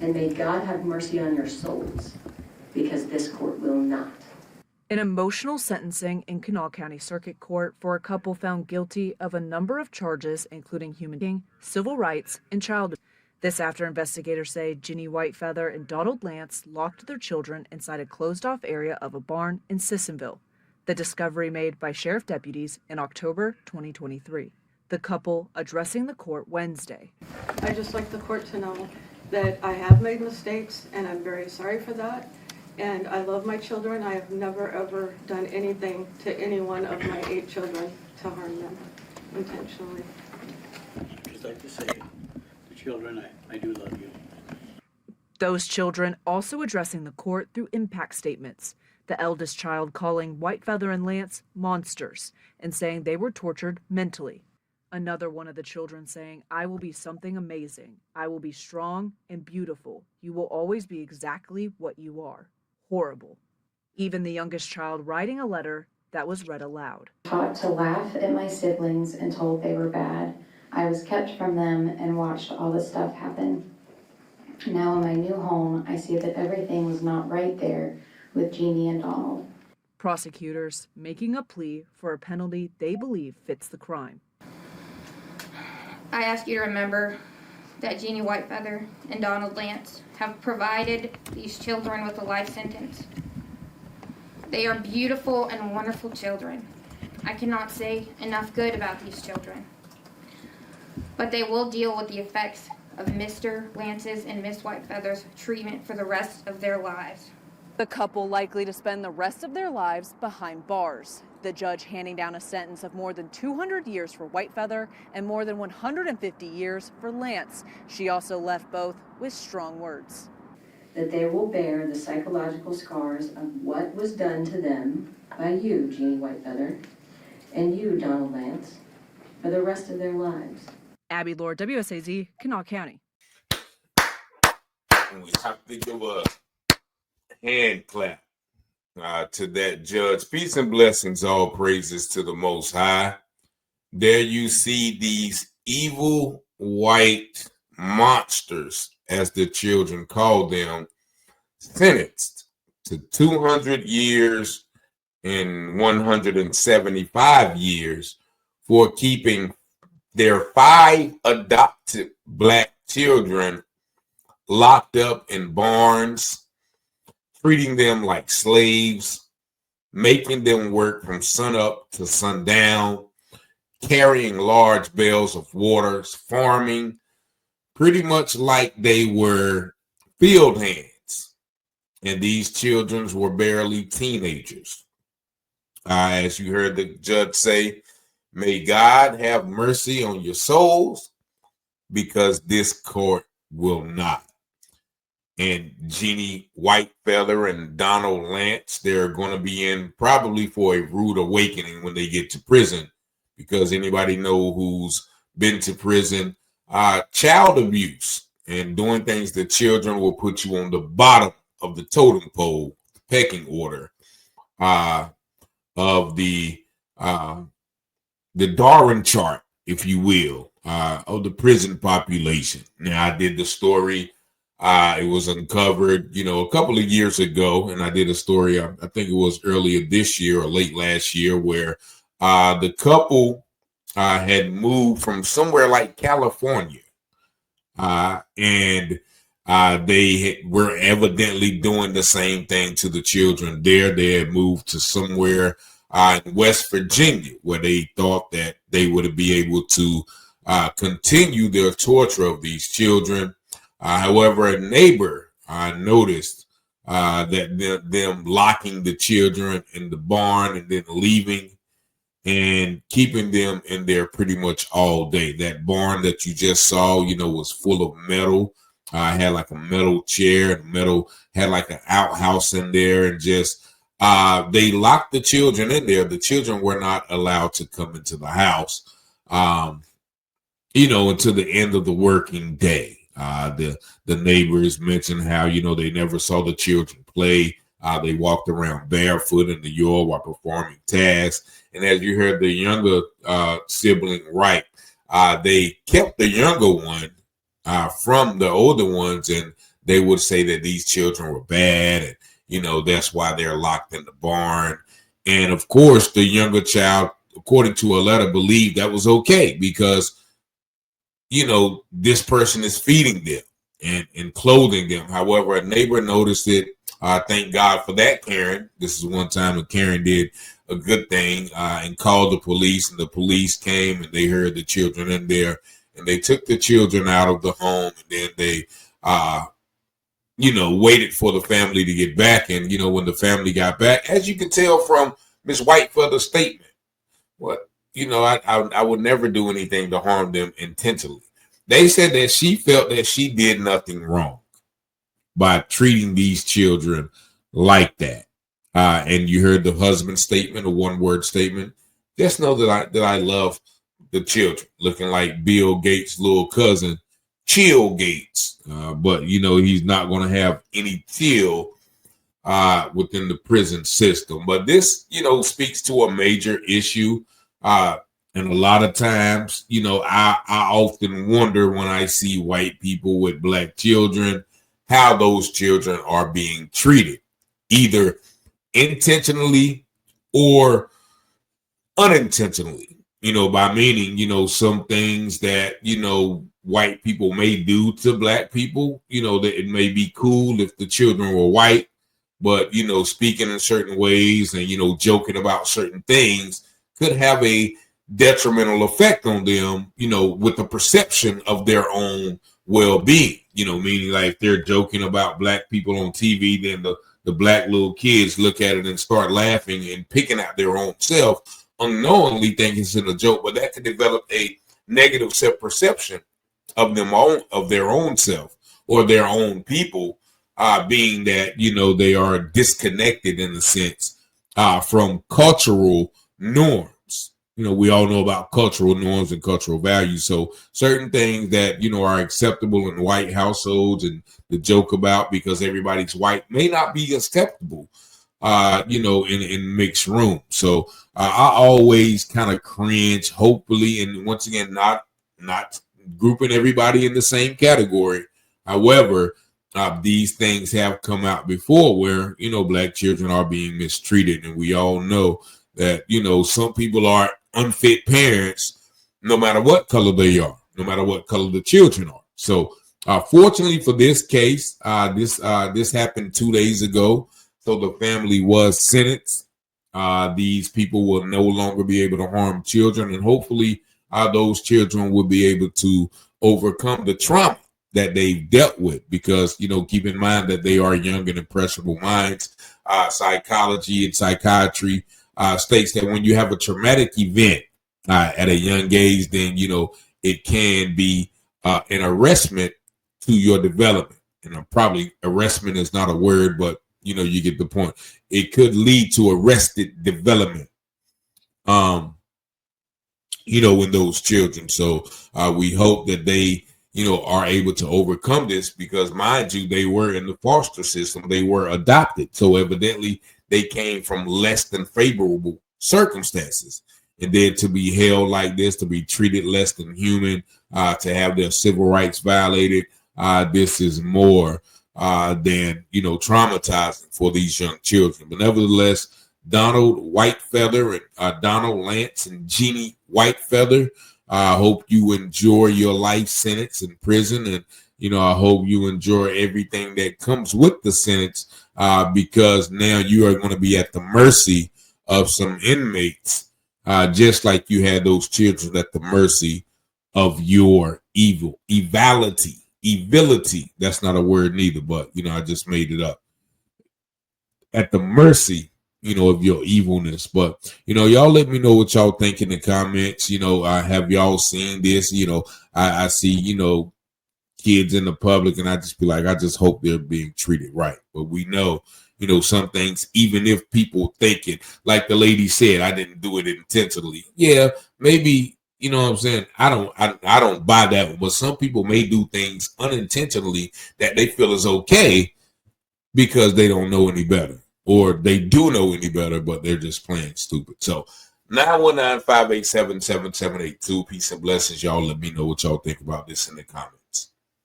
And may God have mercy on your souls, because this court will not. An emotional sentencing in Kanawha County Circuit Court for a couple found guilty of a number of charges, including human trafficking, civil rights, and child abuse. This after investigators say Jeannie Whitefeather and Donald Lance locked their children inside a closed-off area of a barn in Sissonville. The discovery made by sheriff deputies in October 2023. The couple addressing the court Wednesday. I'd just like the court to know that I have made mistakes, and I'm very sorry for that. And I love my children. I have never, ever done anything to any one of my 8 children to harm them intentionally. I'd just like to say, the children, I do love you. Those children also addressing the court through impact statements. The eldest child calling Whitefeather and Lance monsters and saying they were tortured mentally. Another one of the children saying, "I will be something amazing. I will be strong and beautiful. You will always be exactly what you are." Horrible. Even the youngest child writing a letter that was read aloud. Taught to laugh at my siblings and told they were bad. I was kept from them and watched all this stuff happen. Now in my new home, I see that everything was not right there with Jeannie and Donald. Prosecutors making a plea for a penalty they believe fits the crime. I ask you to remember that Jeannie Whitefeather and Donald Lance have provided these children with a life sentence. They are beautiful and wonderful children. I cannot say enough good about these children. But they will deal with the effects of Mr. Lance's and Miss Whitefeather's treatment for the rest of their lives. The couple likely to spend the rest of their lives behind bars. The judge handing down a sentence of more than 200 years for Whitefeather and more than 150 years for Lance. She also left both with strong words. That they will bear the psychological scars of what was done to them by you, Jeannie Whitefeather, and you, Donald Lance, for the rest of their lives. Abby Lord, WSAZ, Kanawha County. And we have to give a hand clap to that judge. Peace and blessings, all praises to the Most High. There you see these evil white monsters, as the children call them, sentenced to 200 years and 175 years for keeping their 5 adopted black children locked up in barns, treating them like slaves, making them work from sunup to sundown, carrying large bales of waters, farming, pretty much like they were field hands. And these children were barely teenagers. As you heard the judge say, may God have mercy on your souls, because this court will not. And Jeannie Whitefeather and Donald Lance, they're going to be in probably for a rude awakening when they get to prison, because anybody know who's been to prison, child abuse and doing things that children will put you on the bottom of the totem pole, pecking order of the Darwin chart, if you will, of the prison population. Now, I did the story. It was uncovered, a couple of years ago, and I did a story, I think it was earlier this year or late last year, where the couple had moved from somewhere like California, and they were evidently doing the same thing to the children there. They had moved to somewhere in West Virginia, where they thought that they would be able to continue their torture of these children. However, a neighbor noticed that them locking the children in the barn and then leaving and keeping them in there pretty much all day. That barn that you just saw, was full of metal. Had like a metal chair and had like an outhouse in there, and just they locked the children in there. The children were not allowed to come into the house, until the end of the working day. The neighbors mentioned how, they never saw the children play. They walked around barefoot in the yard while performing tasks. And as you heard the younger sibling they kept the younger one from the older ones, and they would say that these children were bad, and that's why they're locked in the barn. And of course, the younger child, according to a letter, believed that was okay because this person is feeding them and clothing them. However, a neighbor noticed it. Thank God for that Karen. This is one time when Karen did a good thing and called the police, and the police came and they heard the children in there, and they took the children out of the home, and then they waited for the family to get back. And when the family got back, as you can tell from Miss Whitefeather's statement, I would never do anything to harm them intentionally. They said that she felt that she did nothing wrong by treating these children like that. And you heard the husband's statement, a one-word statement. Just know that I love the children, looking like Bill Gates' little cousin, Chill Gates. But he's not going to have any chill within the prison system. But this, speaks to a major issue. And a lot of times, I often wonder when I see white people with black children, how those children are being treated, either intentionally or unintentionally, by meaning, some things that, white people may do to black people, that it may be cool if the children were white, but, speaking in certain ways and, joking about certain things could have a detrimental effect on them, with the perception of their own well-being, meaning like if they're joking about black people on TV, then the black little kids look at it and start laughing and picking out their own self, unknowingly thinking it's a joke, but that could develop a negative self-perception of their own self or their own people, being that, they are disconnected in a sense from cultural norms. We all know about cultural norms and cultural values. So certain things that, are acceptable in white households and the joke about because everybody's white may not be acceptable, in mixed rooms. So I always kind of cringe, hopefully, and once again, not grouping everybody in the same category. However, these things have come out before where, black children are being mistreated. And we all know that, some people are unfit parents, no matter what color they are, no matter what color the children are. So fortunately for this case, this happened 2 days ago. So the family was sentenced. These people will no longer be able to harm children, and hopefully those children will be able to overcome the trauma that they've dealt with, because, keep in mind that they are young and impressionable minds. Psychology and psychiatry states that when you have a traumatic event at a young age, then, it can be an arrestment to your development. And probably arrestment is not a word, but, you get the point. It could lead to arrested development, in those children. So we hope that they, are able to overcome this, because mind you, they were in the foster system. They were adopted. So evidently they came from less than favorable circumstances. And then to be held like this, to be treated less than human, to have their civil rights violated, this is more than, traumatizing for these young children. But nevertheless, Donald Whitefeather and Donald Lance and Jeannie Whitefeather, I hope you enjoy your life sentence in prison. And, I hope you enjoy everything that comes with the sentence, because now you are going to be at the mercy of some inmates, just like you had those children at the mercy of your evility. That's not a word neither, but, I just made it up. At the mercy, of your evilness. But, y'all let me know what y'all think in the comments. Have y'all seen this? I see, kids in the public, and I just be like, I just hope they're being treated right. But we know, some things, even if people think it, like the lady said, I didn't do it intentionally. Yeah, maybe, what I'm saying? I don't buy that one, but some people may do things unintentionally that they feel is okay because they don't know any better. Or they do know any better, but they're just playing stupid. So 919-587-7782. Peace and blessings. Y'all let me know what y'all think about this in the comments.